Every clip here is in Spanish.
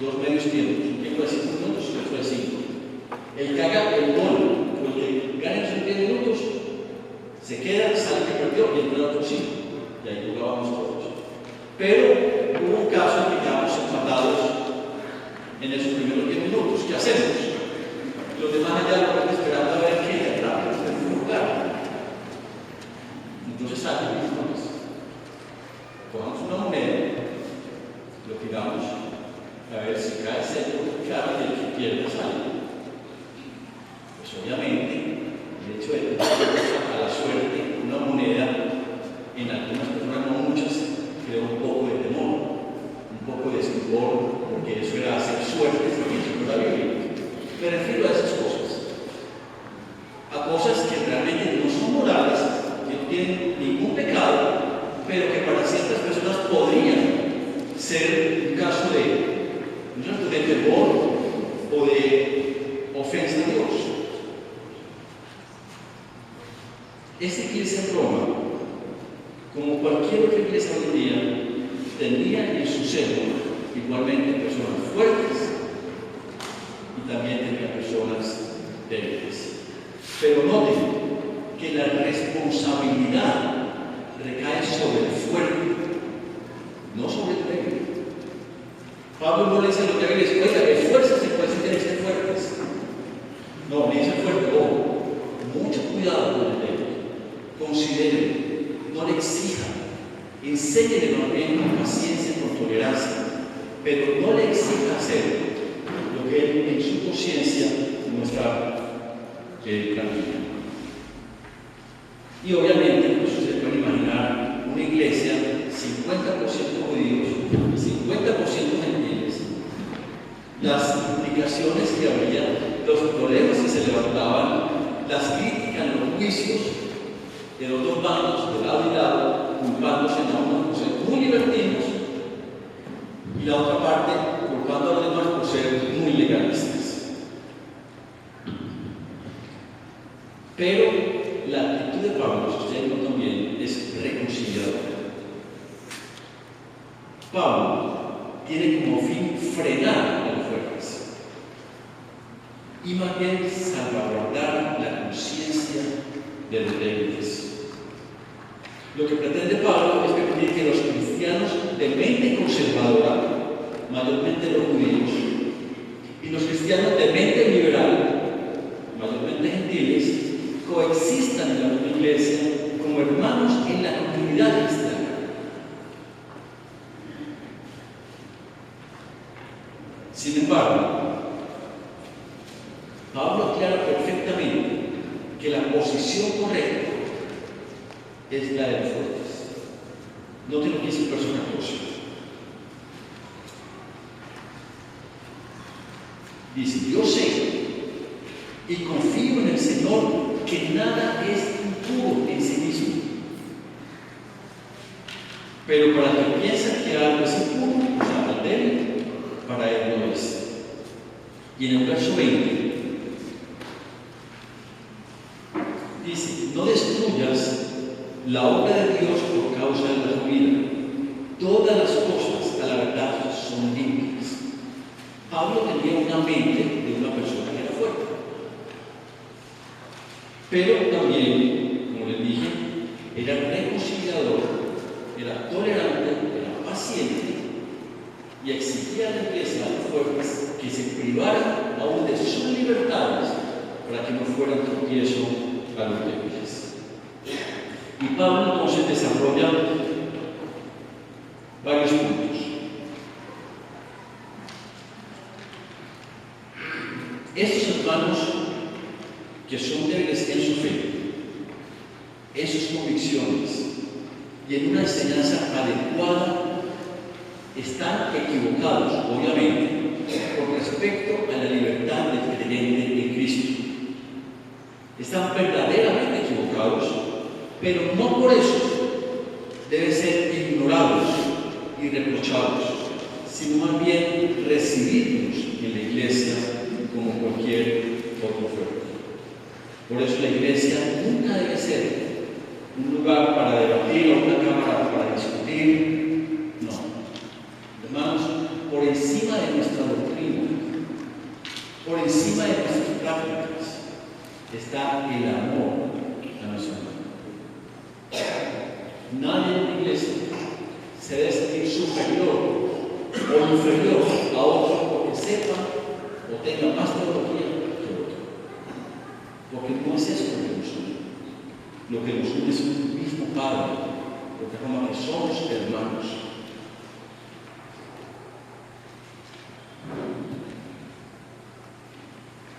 dos medios tiempos, un tiempo de 5 minutos y otro de 5. El que haga el gol o el que gane esos 10 minutos se queda, sale que perdió y entra otro 5. Y ahí jugábamos todos. Pero hubo un caso en que quedamos empatados en esos primeros 10 minutos. ¿Qué hacemos? Los demás allá lo están esperando a ver quién entra en el lugar. Entonces salen mis nombres. Cogemos una moneda, lo tiramos, a ver si cae centro, claro, y el que pierde sale. Pues obviamente, el hecho de a la suerte una moneda, en algunas personas, no muchas, crea un poco de temor, un poco de estupor, porque eso era hacer suerte, según la Biblia. Me refiero a esas cosas, a cosas que realmente no son morales, que no tienen ningún pecado, pero que para ciertas personas podrían ser un caso de temor o de ofensa a Dios. Esta iglesia en Roma, como cualquier otra iglesia hoy en día, tenía en su seno igualmente personas fuertes y también tenía personas débiles. Pero noten que la responsabilidad recae sobre el fuerte, no sobre el débil. Pablo no le dice a los débiles, oiga, esfuércense, pues si tienen que ser fuertes. No, le dice fuerte, mucho cuidado con el débil. Consideren, no le exijan, enséñenle más bien con paciencia, con tolerancia, pero no le exija hacer lo que él en su conciencia muestra tranquila. Y obviamente, pues ustedes pueden imaginar una iglesia, 50% judíos y 50% gentiles, las implicaciones que habría, los problemas que se levantaban, las críticas, los juicios de los dos bandos, de lado y lado, culpándose a unos por ser muy libertinos y la otra parte culpando a los demás por ser muy legalistas. Pero la actitud de Pablo, si ustedes notan bien, es reconciliadora. Pablo tiene como fin frenar a los fuertes y más bien salvaguardar la conciencia de los débiles. Lo que pretende Pablo es permitir que los cristianos de mente conservadora, mayormente los judíos, y los cristianos de mente liberal, mayormente gentiles, coexistan en la misma iglesia como hermanos en la comunidad cristiana. Sin embargo, Pablo aclara perfectamente que la posición correcta es la de los fuertes. No te lo que dice el personaje. Dice, yo sé y confío en el Señor que nada es impuro en sí mismo. Pero para el que piensa que algo es impuro, o sea, al débil, para él no es. Y en el verso 20 dice, no destruyas la obra de Dios por causa de la comida. Todas las cosas a la verdad son limpias. Pablo tenía una mente de una persona que era fuerte. Pero también, como les dije, era reconciliador, era tolerante, era paciente y exigía a la iglesia, a los fuertes, que se privaran aún de sus libertades para que no fueran tropiezo a los débiles. Y Pablo entonces desarrolla varios puntos. Estos hermanos que son débiles en su fe, en sus convicciones y en una enseñanza adecuada, están equivocados, obviamente, con respecto a la libertad del creyente en Cristo. Están verdaderamente equivocados, pero no por eso deben ser ignorados y reprochados, sino más bien recibidos en la iglesia como cualquier otro fuerte. Por eso la iglesia nunca debe ser un lugar para debatir o una cámara para discutir. No. Hermanos, por por encima de nuestra doctrina, por encima de nuestras prácticas, está el amor a nuestro hermano. Nadie en la iglesia se debe sentir superior o inferior a otro porque sepa o tenga más teología que otro. Porque no es eso lo que nos une. Lo que nos une es un mismo Padre, porque como que somos hermanos.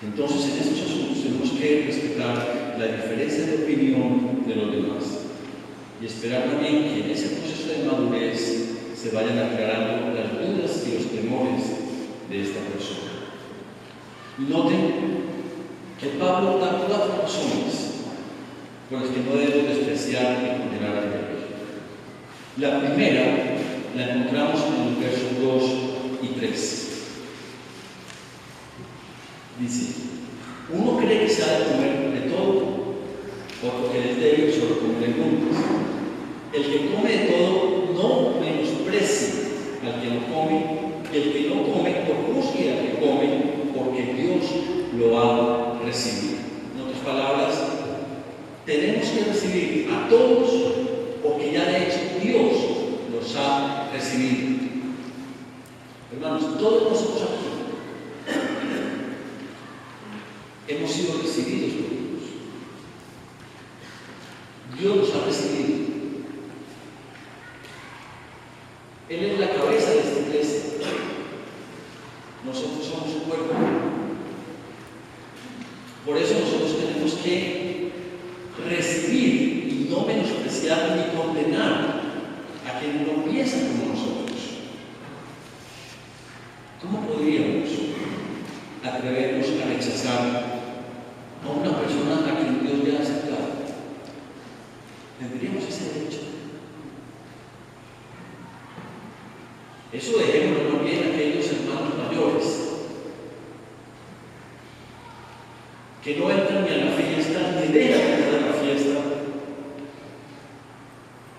Entonces, en estos asuntos tenemos que respetar la diferencia de opinión de los demás y esperar también que en ese proceso de madurez se vayan aclarando las dudas y los temores de esta persona. Noten que Pablo da 4 razones por las que no debemos despreciar y condenar a Dios. La primera la encontramos en los versos 2 y 3. Dice: uno cree que se ha de comer de todo, porque es débil solo come legumbres. El que come de todo no menosprecie al que no come, y el que no come no juzgue al que come, porque Dios lo ha recibido. En otras palabras, tenemos que recibir a todos, porque ya de hecho Dios los ha recibido. Hermanos, todos nosotros aquí hemos sido recibidos por Dios. Dios nos ha recibido. Él es la cabeza de esta iglesia. Nosotros somos su cuerpo. Por eso nosotros tenemos que recibir y no menospreciar ni condenar a quienes no piensan como nosotros. ¿Cómo podríamos atrevernos a rechazar a una persona a quien Dios le ha aceptado? ¿Tendríamos ese derecho? Eso dejémoslo más bien a aquellos hermanos mayores que no entran ni a la fiesta, ni dejan de entrar a la fiesta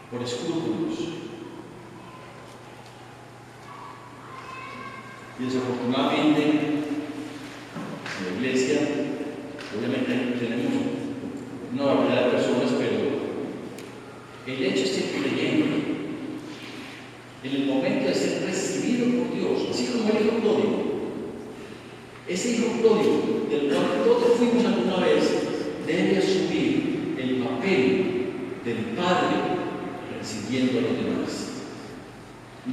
por escrúpulos. Y desafortunadamente, en la iglesia, obviamente tenemos una variedad de personas, pero el hecho es ser creyente. En el momento de ser recibido por Dios, así como el hijo pródigo, ese hijo pródigo del cual todos fuimos alguna vez, debe asumir el papel del Padre recibiendo a los demás.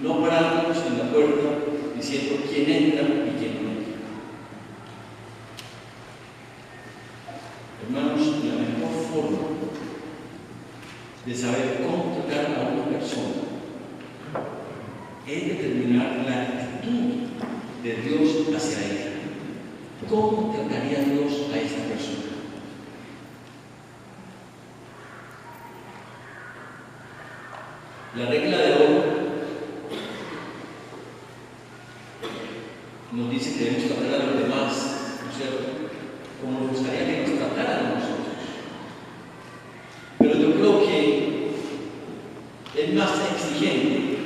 No pararnos en la puerta diciendo quién entra y quién no entra. Hermanos, la mejor forma de saber cómo tratar a una persona es determinar la actitud de Dios hacia ella. ¿Cómo trataría Dios a esta persona? La regla de oro nos dice que debemos tratar a los demás, ¿no es cierto?, como nos gustaría que nos trataran a nosotros. Pero yo creo que es más exigente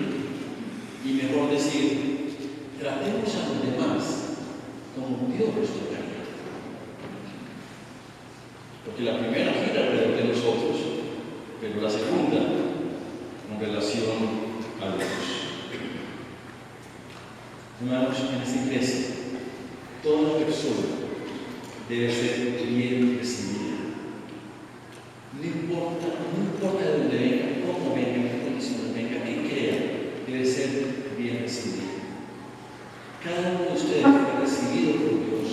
y mejor decir, tratemos a los demás como Dios los trataría. Porque la primera gira alrededor de nosotros, pero la segunda en relación a Dios. Hermanos, en esta iglesia, toda persona debe ser bien recibida. No importa de dónde venga, cómo venga, qué condiciones venga, qué crea, debe ser bien recibida. Cada uno de ustedes fue recibido por Dios,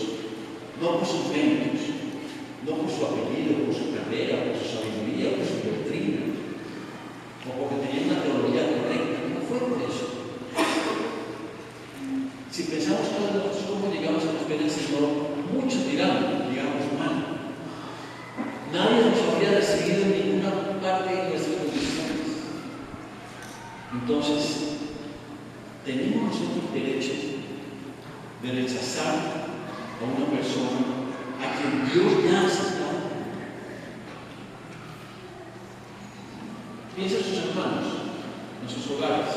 no por sus méritos, no por su apellido, por su carrera, por su sabiduría, por su doctrina, o porque tenía una teología correcta. No fue por eso. Si pensamos todos nosotros cómo llegamos a los pies del Señor, muchos dirán, llegamos mal. Nadie nos habría recibido en ninguna parte de nuestras condiciones. Entonces, tenemos nosotros derecho de rechazar a una persona a quien Dios ya ha aceptado. Piensa en sus hermanos, en sus hogares.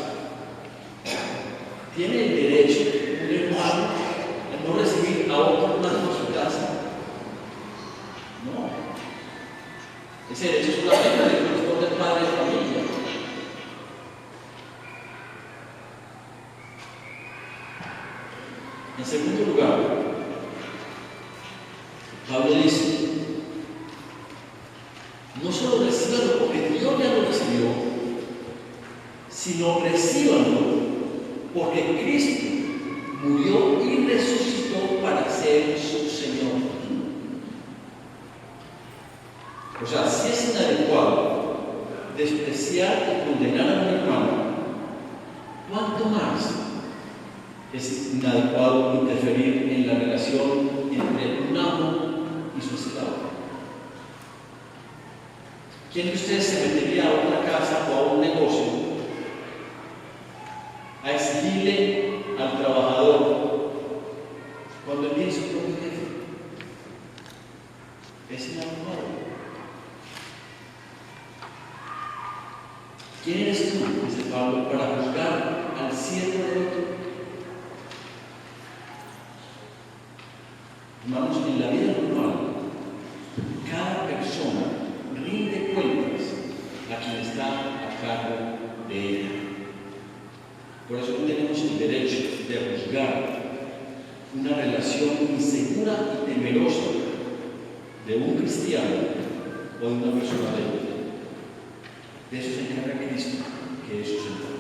¿Tiene el derecho un hermano a no recibir a otro hermano en su casa? No. Ese derecho solamente le corresponde al padre de familia. En segundo lugar, Pablo dice, no solo recíbanlo porque Dios ya lo recibió, sino recíbanlo porque Cristo murió y resucitó para ser su Señor. O sea, si es inadecuado despreciar y condenar a un hermano, ¿cuánto más es inadecuado interferir en la relación entre un amo y su esclavo? ¿Quién de ustedes se metería a una casa o a un negocio a exigirle al trabajador cuando él tiene su propio jefe? Es inadecuado. ¿Quién eres tú, dice Pablo, para juzgar al siervo de otro? Hermanos, en la vida normal, cada persona rinde cuentas a quien está a cargo de ella. Por eso no tenemos el derecho de juzgar una relación insegura y temerosa de un cristiano o de una persona de Dios. De eso se encarga Cristo, que es su Señor.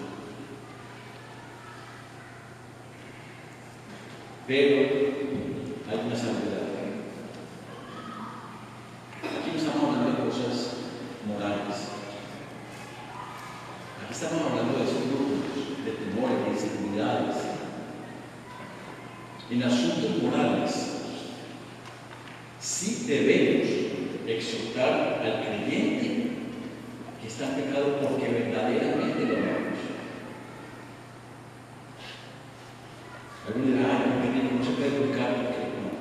Pero hay una salvedad. Aquí no estamos hablando de cosas morales. Aquí estamos hablando de esos grupos de temores, de inseguridades. En asuntos morales, sí debemos exhortar al creyente que está en pecado porque verdaderamente lo amamos. Algunos dirán, no se puede juzgar porque no.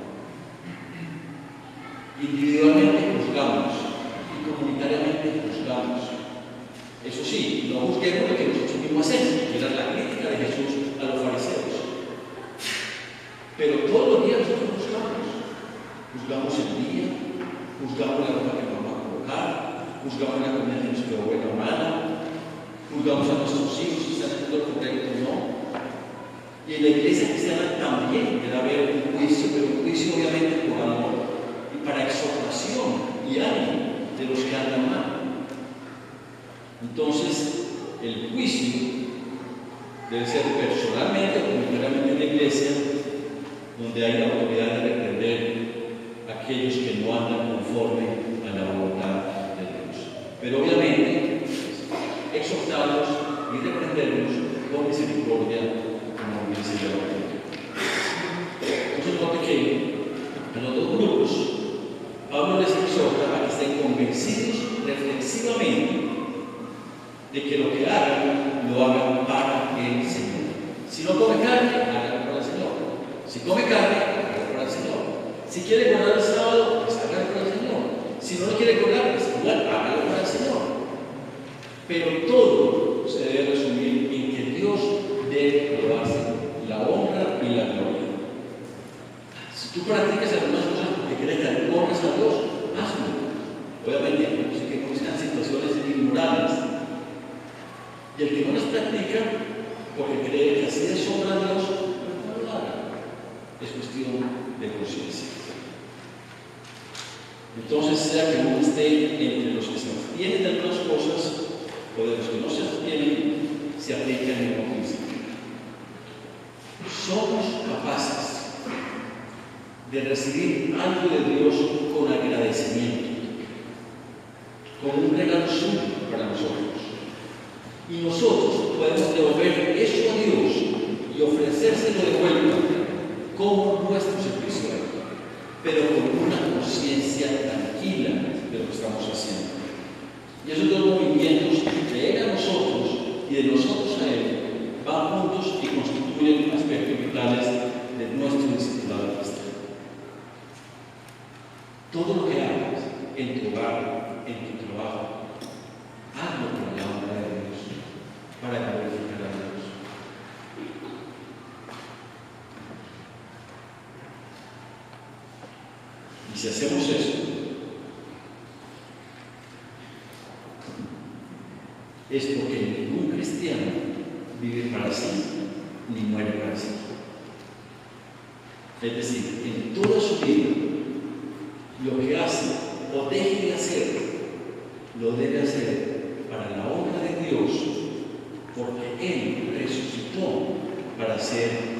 Individualmente juzgamos y comunitariamente juzgamos. Eso sí, no juzguemos lo que nosotros mismos hacemos, que era la crítica de Jesús a los fariseos. Pero todos los días nosotros juzgamos. Juzgamos el día, juzgamos la ropa que vamos a colocar, juzgamos la comida que nos quedó buena o mala, juzgamos a nuestros hijos si están haciendo lo correcto o no. Y en la iglesia cristiana también debe haber un juicio, pero un juicio obviamente por amor y para exhortación y ánimo de los que andan mal. Entonces, el juicio debe ser personalmente o comunitariamente en la iglesia, donde hay la autoridad de reprender a aquellos que no andan conforme a la voluntad de Dios. Pero obviamente, exhortarlos y reprenderlos con misericordia, como dice la Biblia. Entonces, note que a los dos grupos, Pablo les exhorta a que estén convencidos reflexivamente de que lo que hagan, lo hagan para el Señor. Si no come carne, hágalo para el Señor. Si come carne, hágalo para el Señor. Si quiere guardar el sábado, pues hágalo para el Señor. Si no lo quiere guardar, pues igual hágalo para el Señor. Pero todo se debe resumir en que Dios debe llevarse la honra y la gloria. Si tú practicas algunas cosas porque crees que honras a Dios, hazlo. Obviamente, no sé que conozcan situaciones inmorales. Y el que no las practica, porque cree que así deshonra a Dios, no lo haga. Es cuestión de conciencia. Entonces, sea que uno esté entre los que se abstienen de algunas cosas o de los que no se abstienen, se aplica el mismo principio. Somos capaces de recibir algo de Dios con agradecimiento, como un regalo suyo para nosotros. Y nosotros podemos devolver eso a Dios y ofrecérselo de vuelta como nuestro servicio a Él, pero con una conciencia tranquila de lo que estamos haciendo. Y esos dos movimientos, de Él a nosotros y de nosotros a Él, van juntos y constituyen aspectos vitales de nuestro discipulado cristiano. Todo lo que hagas en tu hogar, en tu trabajo, hazlo por la honra de Dios, para glorificar a Dios. si hacemos eso, es porque ningún cristiano vive para sí ni muere para sí. Es decir, en toda su vida, lo que hace o deje de hacer, lo debe hacer para la honra de Dios, porque Él resucitó para ser